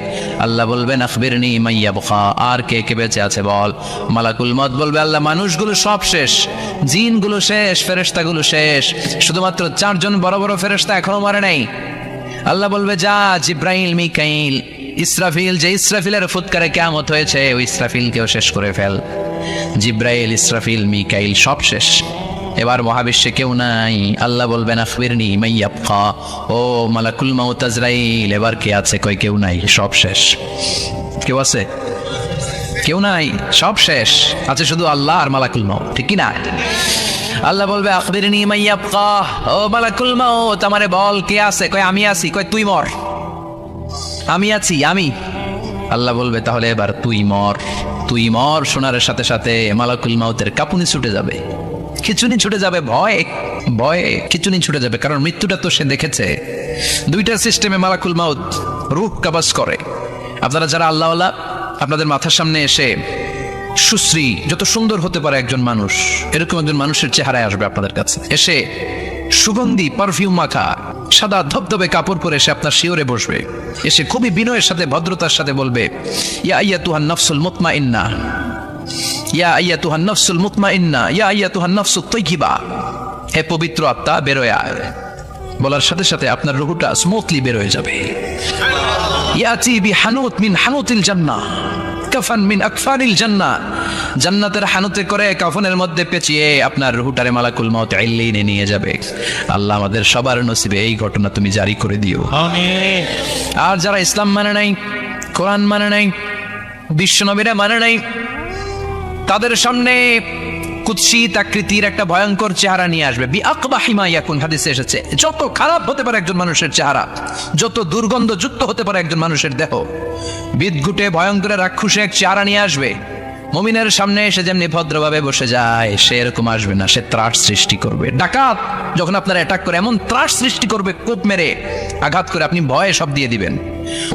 আল্লাহ বলবেন, আখবিরনি মান ইয়াবকা, আর কে কে বেঁচে আছে বল। মালাকুল মউত বলবে, আল্লাহ মানুষগুলো সব শেষ, জিনগুলো শেষ, ফেরেশতাগুলো শেষ, শুধুমাত্র 4 জন বড় বড় ফেরেশতা এখনো মরে নাই। আল্লাহ বলবে, যা জিব্রাইল, মিকাইল, ইসরাফিল, যে ইসরাফিলের ফুৎকারে কিয়ামত হয়েছে ওই ইসরাফিলকেও শেষ করে ফেল। জিব্রাইল, ইসরাফিল, মিকাইল সব শেষ, এবার মহাবিশ্বে কেউ নাই। আল্লাহ বলবেন, আখবিরনি মান ইয়াবকা, ও মালাকুল মাউত আজরাইল, এবার কে আছে? কই কেউ নাই, সব শেষ। কেউ আছে? কেউ নাই, সব শেষ, আছে শুধু আল্লাহ আর মালাকুল মাউত, ঠিক কি না? আল্লাহ বলবে, আখবিরনি মান ইয়াবকা, ও মালাকুল মাউত, আমারে বল কে আছে? কই আমি আছি। কই তুই মর। আমি আছি, আমি। আল্লাহ বলবে, তাহলে এবার তুই মর। তুই মর শোনার সাথে সাথে মালাকুল মাউতের কাঁপুনি ছুটে যাবে, খিচুনি ছুটে যাবে, ভয়ে ভয়ে খিচুনি ছুটে যাবে, কারণ মৃত্যুটা তো সে দেখেছে। দুইটা সিস্টেমে মালাকুল মাউত রূহ কবজ করে। আপনারা যারা আল্লাহওয়ালা, আপনাদের মাথার সামনে এসে সুশ্রী, যত সুন্দর হতে পারে একজন মানুষ, এরকম একজন মানুষের চেহারায় আসবে আপনাদের কাছে, এসে সুগন্ধি পারফিউম মাখা সাদা ধবধবে কাপড় পরে এসে আপনার শিওরে বসবে, এসে খুবই বিনয়ের সাথে ভদ্রতার সাথে বলবে, ইয়া আইয়াতুহান নাফসুল মুতমাইন্না, ইয়া আইয়াতুহান নাফসুল মুতমাইন্না, ইয়া আইয়াতুহান নাফসুত তাইয়্যিবা, হে পবিত্র আত্মা বেরোয় আয়। বলার সাথে সাথে আপনার রুহুটা স্মুথলি বের হয়ে যাবে। ইয়াতি বিহানুত মিন হানুতিল জান্নাহ, কাফান মিন আকফানিল জান্নাহ, জান্নাতের হানুতে করে কাফনের মধ্যে পেঁচিয়ে আপনার রুহুটারে মালাকুল মউত ইল্লিনে নিয়ে যাবে। আল্লাহ আমাদের সবার নসিবে এই ঘটনা তুমি জারি করে দিও, আমিন। আর যারা ইসলাম মানে নাই, কোরআন মানে নাই, বিশ্বনবীরা মানে নাই, তাদের সামনে কুৎসিত আকৃতির একটা ভয়ঙ্কর চেহারা নিয়ে আসবে। বিআকবাহি মা ইয়াকুন, হাদিসে এসেছে, যত খারাপ হতে পারে একজন মানুষের চেহারা, যত দুর্গন্ধযুক্ত হতে পারে একজন মানুষের দেহ, বিদঘুটে ভয়ঙ্কর রাক্ষসে এক চেহারা নিয়ে আসবে। মুমিনের সামনে এসে যেমনি ভদ্রভাবে বসে যায়, সে এরকম আসবে না, সে ত্রাস সৃষ্টি করবে। ডাকাত যখন আপনার অ্যাটাক করে এমন ত্রাস সৃষ্টি করবে, কোপ মেরে আঘাত করে আপনি ভয়ে সব দিয়ে দিবেন।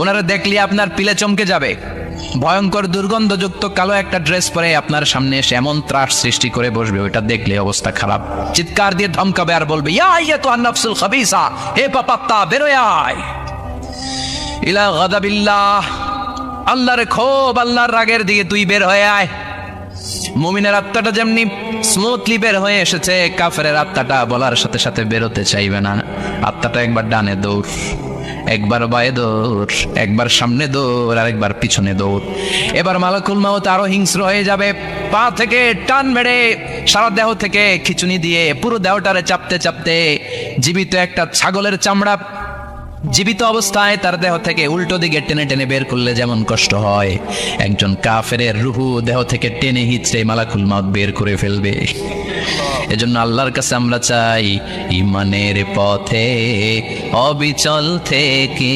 ওনারা দেখলে আপনার পিলে চমকে যাবে। ভয়ঙ্কর দুর্গন্ধযুক্ত কালো একটা ড্রেস পরে আপনার সামনে এসে এমন ত্রাস সৃষ্টি করে বসবে, ওইটা দেখলে অবস্থা খারাপ। চিৎকার দিয়ে ধমকাবে আর বলবে, ইয়া আইয়াতুহান নাফসুল খাবিসা, হে পাপাত্তা বের হয়ে আয় ইলা গাদাবিল্লাহ, আল্লাহর ক্ষোভ, আল্লাহর রাগের দিকে তুই বের হয়ে আয়। মুমিনের আত্মাটা যেমনি স্মুথলি বের হয়ে এসেছে, কাফেরের আত্মাটা বলার সাথে সাথে বেরোতে চাইবে না। আত্মাটা একবার ডানে দৌড়, একবার বায়ে দৌড়, একবার সামনে দৌড়, আর একবার পিছনে দৌড়। এবার মালাকুল মউত আরো হিংস্র হয়ে যাবে, পা থেকে টান মেরে সারা দেহ থেকে খিচুনি দিয়ে পুরো দেহটারে চাপতে চাপতে জীবিত একটা ছাগলের চামড়া জীবিত অবস্থায় তার দেহ থেকে উল্টো দিকে টেনে টেনে বের করলে যেমন কষ্ট হয়, একজন কাফেরের রুহু দেহ থেকে টেনে হিচড়ে মালাকুল মউত বের করে ফেলবে। এজন্য আল্লাহর কাছে আমরা চাই, ইমানের পথে অবিচল থেকে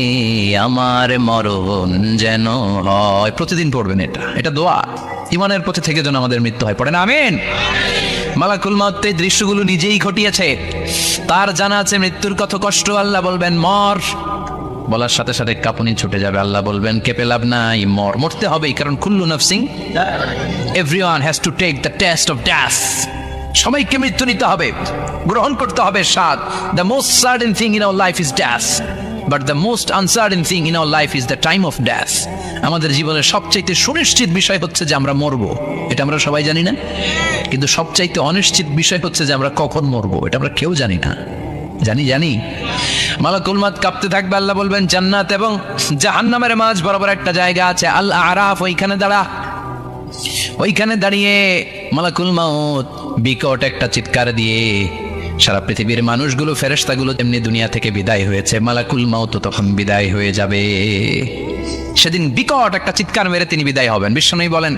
আমার মরণ যেন হয়। প্রতিদিন পড়বেন এটা দোয়া, ইমানের পথে থেকে যেন আমাদের মৃত্যু হয়। পড়েন আমিন। মালাকুল মউত এই দৃশ্যগুলো নিজেই ঘটিয়েছে, তার জানা আছে মৃত্যুর কত কষ্ট। আল্লাহ বলবেন মর, বলার সাথে সাথে কাঁপুনি ছুটে যাবে। আল্লাহ বলবেন কেঁপে লাভ নাই, মর, মরতে হবেই, কারণ কুল্লু নাফসিন, everyone has to take the taste of death. সবাইকে মৃত্যু নিতে হবে, গ্রহণ করতে হবে স্বাদ। The most certain thing in our life is death, but the most uncertain thing in our life is the time of death. আমাদের জীবনের সবচাইতে সুনিশ্চিত বিষয় হচ্ছে যে আমরা মরবো, এটা আমরা সবাই জানি না। কিন্তু সবচাইতে অনিশ্চিত বিষয় হচ্ছে যে আমরা কখন মরবো, এটা আমরা কেউ জানি না। জানি মালাকুল মউত কাঁপতে থাকবে। আল্লাহ বলবেন জান্নাত এবং জাহান্নামের মাঝ বরাবর একটা জায়গা আছে, আল আরাফ, ওইখানে দাঁড়া। ওইখানে দাঁড়িয়ে মালাকুল মউত বিকট একটা চিৎকার দিয়ে সারা পৃথিবীর মানুষগুলো, ফেরেশতাগুলো যেমনি দুনিয়া থেকে বিদায় হয়েছে, মালাকুল মউত তখন বিদায় হয়ে যাবে। সেদিন বিকট একটা চিৎকার মেরে তিনি বিদায় হবেন। বিশ্বনবী বলেন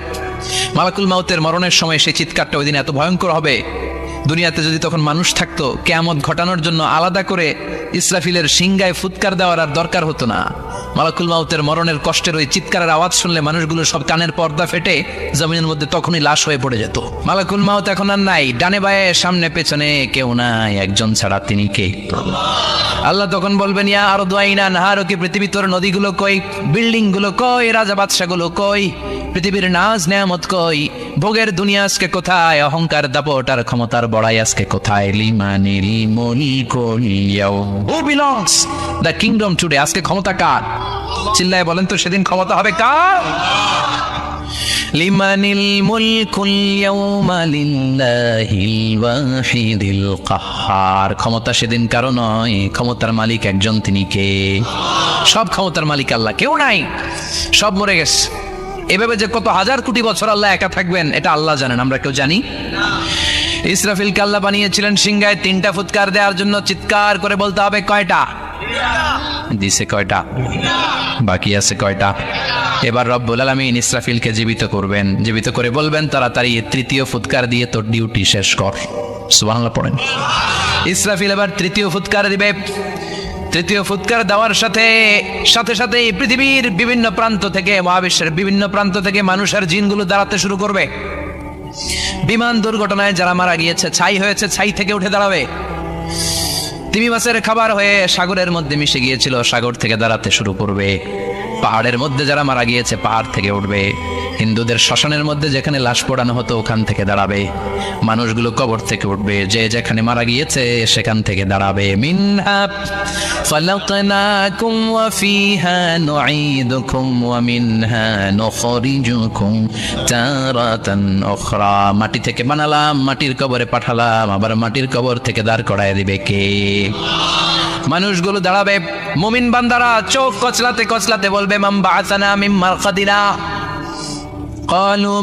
মালাকুল মউতের মরণের সময় সেই চিৎকারটা ওই দিন এত ভয়ঙ্কর হবে, দুনিয়াতে যদি তখন মানুষ থাকতো, কিয়ামত ঘটানোর জন্য আলাদা করে ইসরাফিলের সিংগায় ফুৎকার দেওয়ার আর দরকার হতো না। মালাকুল মউতের মরণের কষ্টের ওই চিৎকারের আওয়াজ শুনলে মানুষগুলো সব কানের পর্দা ফেটে জমিনের মধ্যে তখনই লাশ হয়ে পড়ে যেত। মালাকুল মউত এখন আর নাই, ডানে বায়ে সামনে পেছনে কেউ নাই, একজন ছাড়া, তিনি কে? আল্লাহ তখন বলবেন ইয়া আরদু আইনা নাহারুকি, পৃথিবী তোর নদীগুলো কই, বিল্ডিং গুলো কই, রাজা বাদশাগুলো কই, পৃথিবীর নাজ নেয়ামত কই, ভোগের দুনিয়া আজকে কোথায়, অহংকার দাপট আর ক্ষমতার বড়াই আজকে কোথায়? লিমানিল মুলকুল ইয়াউম, who belongs the kingdom today, আজকে ক্ষমতা কার? চিল্লায় বলেন তো, সেদিন ক্ষমতা হবে কার? লিমানিল মুলকুল ইয়াউমা লিল্লাহিল ওয়াহিদিল কাহ্হার, ক্ষমতা সেদিন কারো নয়, ক্ষমতার মালিক একজন, তিনি কে? সব ক্ষমতার মালিক আল্লাহ, কেউ নাই, সব মরে গেছে। এভাবে যে কত হাজার কোটি বছর আল্লাহ একা থাকবেন এটা আল্লাহ জানেন, আমরা কেউ জানি? ইসরাফিলকে আল্লাহ বানিয়েছিলেন সিংহায় 3টা ফুৎকার দেওয়ার জন্য। চিৎকার করে বলতে হবে কয়টা? দিছে কয়টা? বাকি আছে কয়টা? এবার রব্বুল আলামিন ইসরাফিলকে জীবিত করবেন, জীবিত করে বলবেন তাড়াতাড়ি 3য় ফুৎকার দিয়ে তোর ডিউটি শেষ কর। সুবহানাল্লাহ পড়েন। ইসরাফিল এবার 3য় ফুৎকার দিবে। 3য় ফুৎকার দেওয়ার সাথে সাথে পৃথিবীর বিভিন্ন প্রান্ত থেকে, মহাবিশ্বের বিভিন্ন প্রান্ত থেকে মানুষের জিনগুলো দাঁড়াতে শুরু করবে। বিমান দুর্ঘটনায় যারা মারা গিয়েছে, ছাই হয়েছে, ছাই থেকে উঠে দাঁড়াবে। তিমি মাছের খাবার হয়ে সাগরের মধ্যে মিশে গিয়েছিল, সাগর থেকে দাঁড়াতে শুরু করবে। পাহাড়ের মধ্যে যারা মারা গিয়েছে, পাহাড় থেকে উঠবে। হিন্দুদের শ্মশানের মধ্যে যেখানে লাশ পোড়ানো হতো, ওখান থেকে দাঁড়াবে। মানুষগুলো কবর থেকে উঠবে, যে যেখানে মারা গিয়েছে সেখান থেকে দাঁড়াবে। মিনহা ফালাকনাকুম ওয়া ফিহা নুঈদুকুম ওয়া মিনহা নুখরিজুকুম তারাতান উখরা, মাটি থেকে বানালাম, মাটির কবরে পাঠালাম, আবার মাটির কবর থেকে দাঁড় করায় দিবে কে? মানুষগুলো দাঁড়াবে, মুমিন বান্দারা চোখ কচলাতে কচলাতে বলবে মান বাআসানা মিন মারকাদিনা قالوا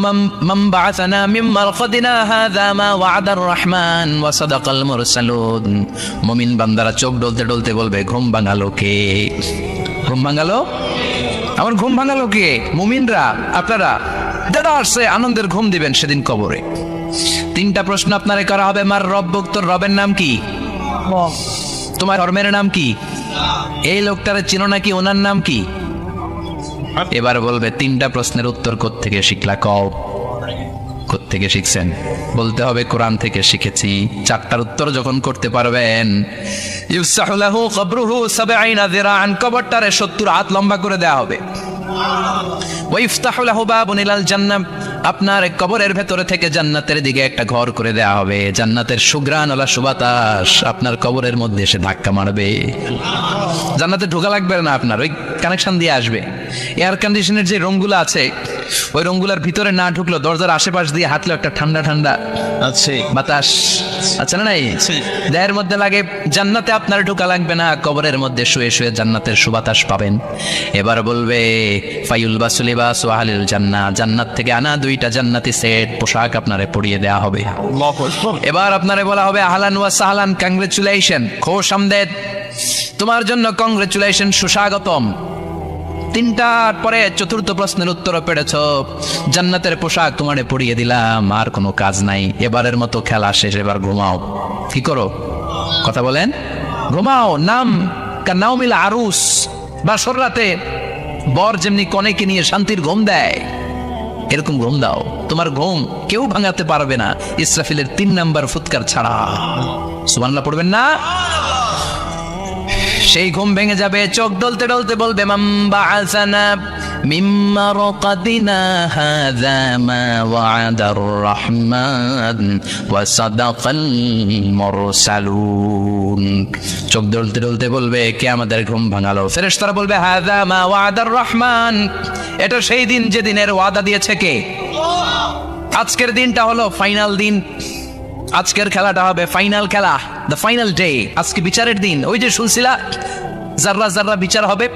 من بعثنا من مرقدنا هذا ما وعد الرحمن وصدق المرسلون মুমিন বান্দারা চোখ ডলতে ডলতে বলবে ঘুম ভাঙালো কে? ঘুম ভাঙালো? আমার ঘুম ভাঙালো কে? মুমিনরা, আপনারা দাদা আসছে আনন্দের ঘুম দিবেন সেদিন কবরে। তিনটা প্রশ্ন আপনারে করা হবে। মার রব্বুক, তোর রবের নাম কি? তোমার ধর্মের নাম কি? এই লোকটারে চিনো নাকি? ওনার নাম কি? এবার বলবে তিনটা প্রশ্নের উত্তর কোত্থেকে শিখলা কও? কোত্থেকে শিখছেন? বলতে হবে কোরআন থেকে শিখেছি। চারটার উত্তর যখন করতে পারবেন, ইউসাহু লাহু কবরুহু ৭০ যিরাআন, কবরটারে ৭০ হাত লম্বা করে দেয়া হবে। ওয়া ইফতাহু লাহু বাবুন ইলাল জান্নাহ, আপনার কবরের ভেতরে থেকে জান্নাতের দিকে একটা ঘর করে দেয়া হবে। জান্নাতের সুঘ্রাণ ওলা সুবাতাস আপনার কবরের মধ্যে এসে ধাক্কা মারবে। জান্নাতে ঢোকা লাগবে না, আপনার ওই কানেকশন দিয়ে আসবে। এয়ার কন্ডিশনের যে রুমগুলো আছে, ওই রুমগুলোর ভিতরে না ঢুকলো দরজার আশেপাশ দিয়ে হাঁটলো একটা ঠান্ডা ঠান্ডা আছে বাতাস, আচ্ছা না নাই? দেহের মধ্যে লাগে। জান্নাতে আপনার ঢোকা লাগবে না, কবরের মধ্যে শুয়ে শুয়ে জান্নাতের সুবাতাস পাবেন। এবার বলবে ফায়ুলবাসু লিবাসু আহলিল জান্নাহ, জান্নাত থেকে আনা 2টা জান্নাতি সেট পোশাক আপনারে পরিয়ে দেয়া হবে। এবার আপনারে বলা হবে আহলান ওয়া সাহলান, কংগ্রেচুলেশন, খোশ আমদেদ, তোমার জন্য কংগ্রেচুলেশন, সুস্বাগতম। তিনটার পরে চতুর্থ প্রশ্নের উত্তর পেরেছ, জান্নাতের পোশাক তোমারে পরিয়ে দিলাম, আর কোনো কাজ নাই, এবারের মতো খেলা শেষ, এবার ঘুমাও। কি করো? কথা বলেন। ঘুমাও। নাম কানাউমিল আরুস, বাসর রাতে বর যেমনি কনেকে নিয়ে শান্তির ঘুম দেয়, এরকম ঘুম দাও। তোমার ঘুম কেউ ভাঙাতে পারবে না ইসরাফিলের 3 নাম্বার ফুৎকার ছাড়া। সুবহানাল্লাহ পড়বেন না? সেই ঘুম ভেঙে যাবে, চোখ ডলতে ডলতে বলবে মান বাআসানা মিন মারকাদিনা হাযা মা ওয়া'দার রাহমান ওয়া সাদাকাল মুরসালুন। চোখ ডলতে ডলতে বলবে কে আমাদের ঘুম ভাঙালো? ফেরেশতারা বলবে হাযা মা ওয়া'দার রাহমান, এটা সেই দিন যেদিনের ওয়াদা দিয়েছে কে? আজকের দিনটা হলো ফাইনাল দিন। আজকের খেলাটা হবে ফাইনাল খেলা, দ্য ফাইনাল ডে। আজকে বিচারের দিন। ওই যে শুনছিলা জাররা জাররা বিচার হবে,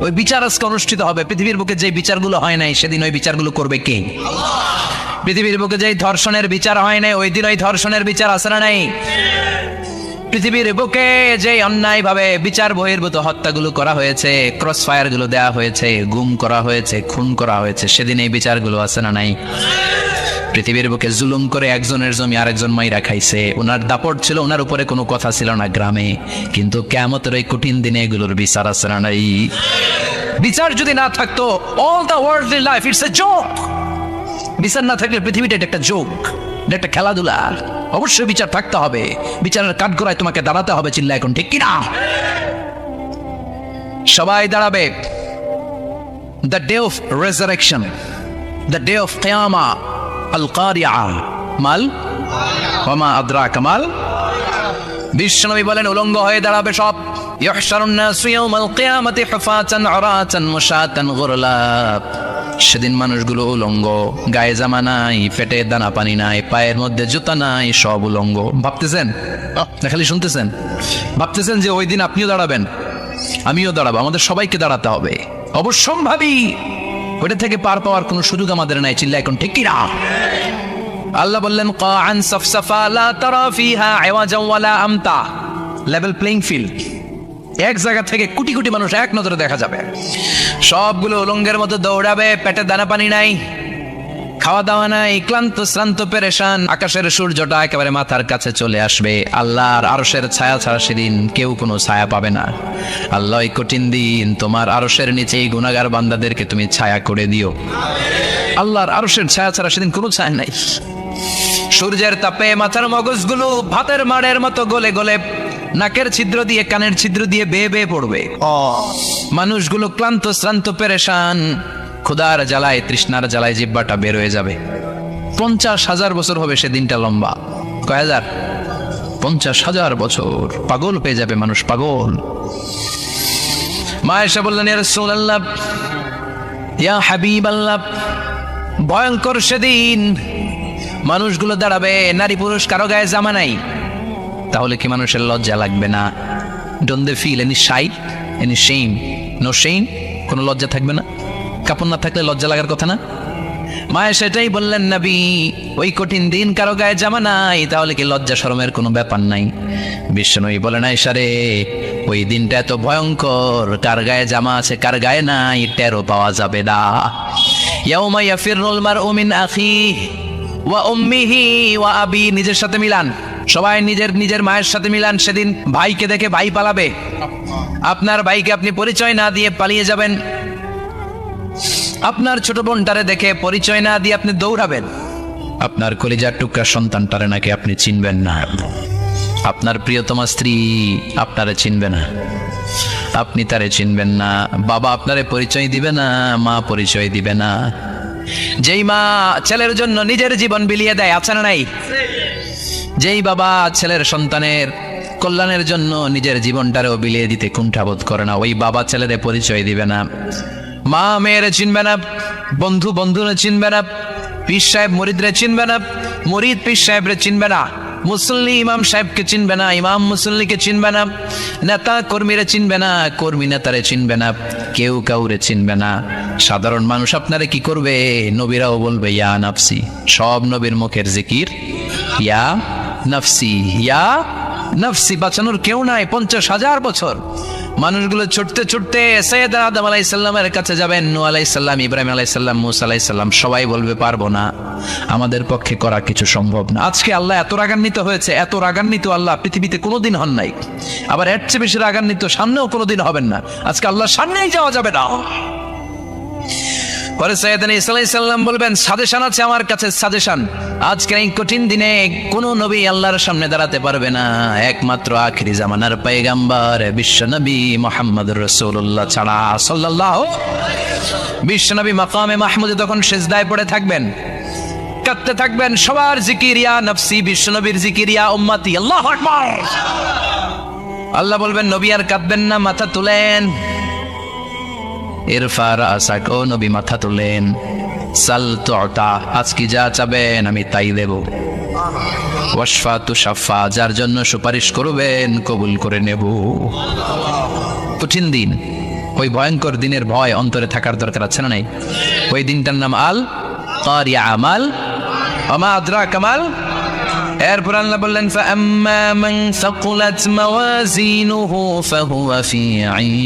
ওই বিচার আজকে অনুষ্ঠিত হবে। পৃথিবীর বুকে যে বিচারগুলো হয় নাই সেদিন ওই বিচারগুলো করবে কে? পৃথিবীর বুকে যে ধর্ষণের বিচার হয় নাই ওই দিন ওই ধর্ষণের বিচার আছে না নাই? পৃথিবীর বুকে যে অন্যায় ভাবে বিচার বহির্ভূত হত্যাগুলো করা হয়েছে, ক্রস ফায়ার গুলো দেওয়া হয়েছে, গুম করা হয়েছে, খুন করা হয়েছে, সেদিন এই বিচারগুলো আছে না নাই? পৃথিবীর বুকে জুলুম করে একজনের জমি আরেকজন মাইরা খাইছে, ওনার দাপট ছিল, ওনার উপরে কোনো কথা ছিল না গ্রামে, কিন্তু কিয়ামতের এই কঠিন দিনে এগুলোর বিচার আছে না নাই? বিচার যদি না থাকতো, all the worldly life it's a joke. বিচার না থাকলে পৃথিবীটা একটা জোক, একটা খেলাধুলা। অবশ্যই বিচার থাকতে হবে, বিচারের কাঠগড়ায় তোমাকে দাঁড়াতে হবে। চিল্লা এখন ঠিক কিনা? সবাই দাঁড়াবে। The day of resurrection, the day of কিয়ামা, আল কারিআ মাল ওয়া মা আদরাকা মাল। বিশ্বনবী বলেন উলঙ্গ হয়ে দাঁড়াবে সব। ইহশারুন নাসু ইয়াউমাল কিয়ামাতি হুফাতান উরাতান মুশাতান গুরলা। সেদিন মানুষগুলো উলঙ্গ, গায়ে জামা নাই, পেটে দানা পানি নাই, পায়ের মধ্যে জুতা নাই, সব উলঙ্গ। ভাবতেছেন না খালি শুনতেছেন? ভাবতেছেন যে ওই দিন আপনিও দাঁড়াবেন, আমিও দাঁড়াবো, আমাদের সবাইকে দাঁড়াতে হবে অবশ্যম্ভাবী। ওইটা থেকে পার পাওয়ার কোনো সুযোগ আমাদের নাই। চিল্লা এখন ঠিক কিনা? আল্লাহ বললেন কাআন সাফসাফা লা তারা ফিহা আওয়াজা ওয়ালা আমতা, লেভেল প্লেইং ফিল্ড। এক জায়গা থেকে কোটি কোটি মানুষ এক নজরে দেখা যাবে। সবগুলো উলঙ্গের মতো দৌড়াবে, পেটে দানা পানি নাই, খাওয়া দাওয়া নাই, ক্লান্ত শ্রান্ত পেরেশান। আকাশের সূর্যটা একেবারে মাথার কাছে চলে আসবে। আল্লাহর আরশের ছায়া ছাড়া সেদিন কেউ কোনো ছায়া পাবে না। আল্লাহ এই কঠিন দিন তোমার আরশের নিচে এই গুনাহগার বান্দাদেরকে তুমি ছায়া করে দিও। আল্লাহর আরশের ছায়া ছাড়া সেদিন কোনো ছায়া নাই। সূর্যের তাপে মাথার মগজগুলো ভাতের মাড়ের মতো গলে গলে নাকের ছিদ্র দিয়ে কানের ছিদ্র দিয়ে বেয়ে বেয়ে পড়বে। মানুষগুলো ক্লান্ত শ্রান্ত পেরেশান, ক্ষুধার জ্বালায় তৃষ্ণার জ্বালায় জিহ্বাটা বের হয়ে যাবে। 50,000 বছর হবে সেদিনটা লম্বা। কয় হাজার? 50,000 বছর। পাগল পেয়ে যাবে মানুষ, পাগল। মা আয়েশা বললেন ইয়া রাসূলুল্লাহ, ইয়া হাবিবাল্লাহ, ভয়ঙ্কর সেদিন মানুষগুলো দাঁড়াবে, নারী পুরুষ কারো গায়ে জামা নাই। তাহলে কি মানুষের লজ্জা লাগবে না? Don't they feel any shy, any shame? No shame? কোনো লজ্জা থাকবে না? কাপড় না থাকলে লজ্জা লাগার কথা না? মায়া সেটাই বললেন নবী, ওই কঠিন দিন কারো গায়ে জামা নাই, তাহলে কি লজ্জা শরমের কোনো ব্যাপার নাই? বিশ্বনবী বলেন, আয়েশা রে, ওই দিনটা এত ভয়ঙ্কর, কার গায়ে জামা আছে কার গায়ে নাই টেরও পাওয়া যাবে না। ইয়াউমা ইয়াফিরুল মারউ মিন আখিহি ওয়া উম্মিহি ওয়া আবি, নিজের সাথে মিলান, সবাই নিজের মায়ের সাথে মিলান। সেদিন ভাইকে দেখে ভাই পালাবে, আপনার ভাইকে আপনি পরিচয় না দিয়ে পালিয়ে যাবেন। আপনার ছোট বোনটারে দেখে পরিচয় না দিয়ে আপনি দৌড়াবেন। আপনার কলিজার টুকরা সন্তানটারে নাকি আপনি চিনবেন না। আপনার প্রিয়তমা স্ত্রী আপনারে চিনবে না, আপনি তারে চিনবেন না। বাবা আপনারে পরিচয় দিবে না, মা পরিচয় দিবে না। যেই মা ছেলের জন্য নিজের জীবন বিলিয়ে দেয়, আছে না নাই? যেই বাবা ছেলের সন্তানের কল্যাণের জন্য নিজের জীবনটারেও বিলিয়ে দিতে কুণ্ঠাবোধ করে না, ওই বাবা ছেলেরে পরিচয় দিবে না। মা মেয়েরে চিনবে না, বন্ধু বন্ধুরে চিনবে না, পীর সাহেব মুরিদরে চিনবে না, মুরিদ পীর সাহেবরে চিনবে না, মুসল্লি ইমাম সাহেবকে চিনবে না, ইমাম মুসল্লিকে চিনবে না, নেতা কর্মীরে চিনবে না, কর্মী নেতারে চিনবে না, কেউ কাউরে চিনবে না। সাধারণ মানুষ আপনারে কি করবে? নবীরাও বলবে ইয়া নাফসি, সব নবীর মুখের জিকির ইয়া নাফসি, ইয়া নাফসি। বাঁচানোর কেউ নাই। 50,000 বছর মানুষগুলো ছুটতে ছুটতে সৈয়দনা আদম আলাইহিস সালামের কাছে যাবেন, নূহ আলাইহিস সালাম, ইব্রাহিম আলাইহিস সালাম, মূসা আলাইহিস সালাম, সবাই বলবে পারবো না, আমাদের পক্ষে করা কিছু সম্ভব না। আজকে আল্লাহ এত রাগান্বিত হয়েছে, এত রাগান্বিত আল্লাহ পৃথিবীতে কোনোদিন হন নাই, আবার এর চেয়ে বেশি রাগান্বিত সামনেও কোনোদিন হবেন না। আজকে আল্লাহর সামনেই যাওয়া যাবে না। পরে সৈয়দনা ঈসা আলাইহিস সালাম বলবেন, সাজেশন আছে আমার কাছে, সাজেশন। আজকের এই কঠিন দিনে কোনো নবী আল্লাহর সামনে দাঁড়াতে পারবে না, একমাত্র আখিরি জামানার পয়গম্বর বিশ্ব নবী মুহাম্মদুর রাসূলুল্লাহ ছাড়া সাল্লাল্লাহু। বিশ্ব নবী মাকামে মাহমুদে তখন সিজদায় পড়ে থাকবেন, কাঁদতে থাকবেন, সবার জিকির ইয়া নফসি, বিশ্ব নবীর জিকির ইয়া উম্মতি, আল্লাহু আকবার। আল্লাহ বলবেন, নবী আর কাঁদবেন না, মাথা তুলেন। ইরফা রাসাক, ও নবী মাথা তুলেন। সাল তুতা, আজকে যা চাবেন আমি তাই দেব। ওয়াশফা তুশাফা, যার জন্য সুপারিশ করবেন কবুল করে নেব। কঠিন দিন, ওই ভয়ঙ্কর দিনের ভয় অন্তরে থাকার দরকার আছে না নাই? ওই দিনটার নাম আল কারিয়া, আমাল ওমা আদরাকা মাল। এরপর আল্লাহ বললেন, ফাআম্মা মান সাকুলাত মাওয়াজিনুহু ফাহুয়া ফি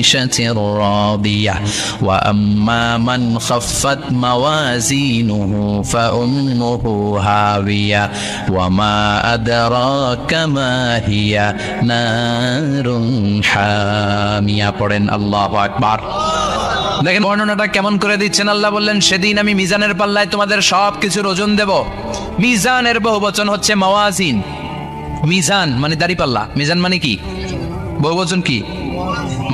ঈশাতির রাদিয়াহ ওয়া আম্মা মান খাফফাত মাওয়াজিনুহু ফাউম্মুহু হাওিয়া ওয়া মা আদরাকা মা হিয়া নারুন হামিয়া। পড়েন আল্লাহু আকবার। দেখেন বর্ণনাটা কেমন করে দিচ্ছেন। আল্লাহ বললেন, সেদিন আমি মিজানের পাল্লায় তোমাদের সব কিছুর ওজন দেব। মিজানের বহুবচন হচ্ছে মাওয়াজিন। মিজান মানে দাড়িপাল্লা, মিজান মানে কি? বহুবচন কি?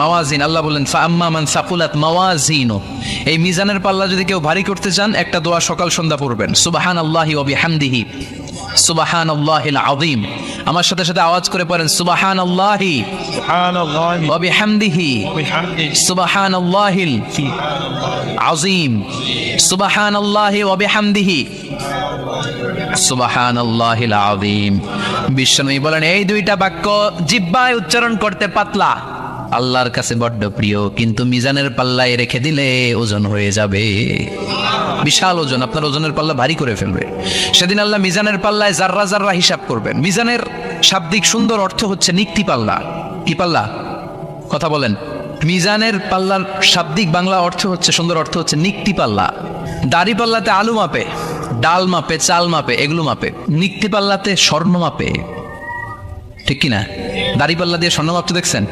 মাওয়াজিন। আল্লাহ বললেন, ফাআম্মা মান সাকুলাত মাওয়াজিনু, এই মিজানের পাল্লা যদি কেউ ভারী করতে চান, একটা দোয়া সকাল সন্ধ্যা পড়বেন, সুবহানাল্লাহি ওয়া বিহামদিহি, সুবহানাল্লাহিল আযীম। আমার সাথে সাথে আওয়াজ করে পড়েন, সুবহানাল্লাহি ওয়া বিহামদিহি, সুবহানাল্লাহিল আযীম, সুবহানাল্লাহি ওয়া বিহামদিহি, সুবহানাল্লাহিল আযীম। বিশ্বনবী বলেন, এই দুইটা বাক্য জিহ্বায় উচ্চারণ করতে পাতলা, আল্লাহর কাছে বড্ড প্রিয়, কিন্তু মিজানের পাল্লায় রেখে দিলে ওজন হয়ে যাবে, বিশাল ওজন, আপনার ওজনের পাল্লা ভারী করে ফেলবে। সেদিন আল্লাহ মিজানের পাল্লায় জাররা জাররা হিসাব করবেন। মিজানের শাব্দিক সুন্দর অর্থ হচ্ছে নিক্তি পাল্লা। কি পাল্লা? কথা বলেন। মিজানের পাল্লার শাব্দিক বাংলা অর্থ হচ্ছে, সুন্দর অর্থ হচ্ছে নিক্তি পাল্লা। দাড়ি পাল্লাতে আলু মাপে, ডাল মাপে, চাল মাপে, এগুলো মাপে। নিক্তি পাল্লাতে স্বর্ণ মাপে, ঠিক কিনা? দাড়ি পাল্লা দিয়ে স্বর্ণ মাপতে দেখছেন?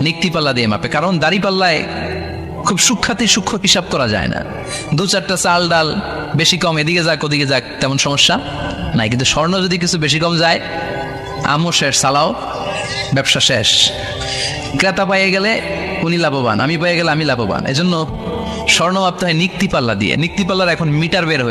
নিক্তি পাল্লা দিয়ে মাপে, কারণ দাড়ি পাল্লায় খুব সূক্ষ্ম হিসাব করা যায় না। 2-4টা চাল ডাল বেশি কম এদিকে যাক ওদিকে যাক তেমন সমস্যা নাই, কিন্তু স্বর্ণ যদি কিছু বেশি কম যায়, আমও শেষ, সালাও, ব্যবসা শেষ। ক্রেতা পাইয়ে গেলে উনি লাভবান, আমি পাইয়ে গেলে আমি লাভবান। এজন্য স্বর্ণ মাপতে হয় নিক্তি পাল্লা দিয়ে। নিক্তি পাল্লার এখন মিটার বের হয়ে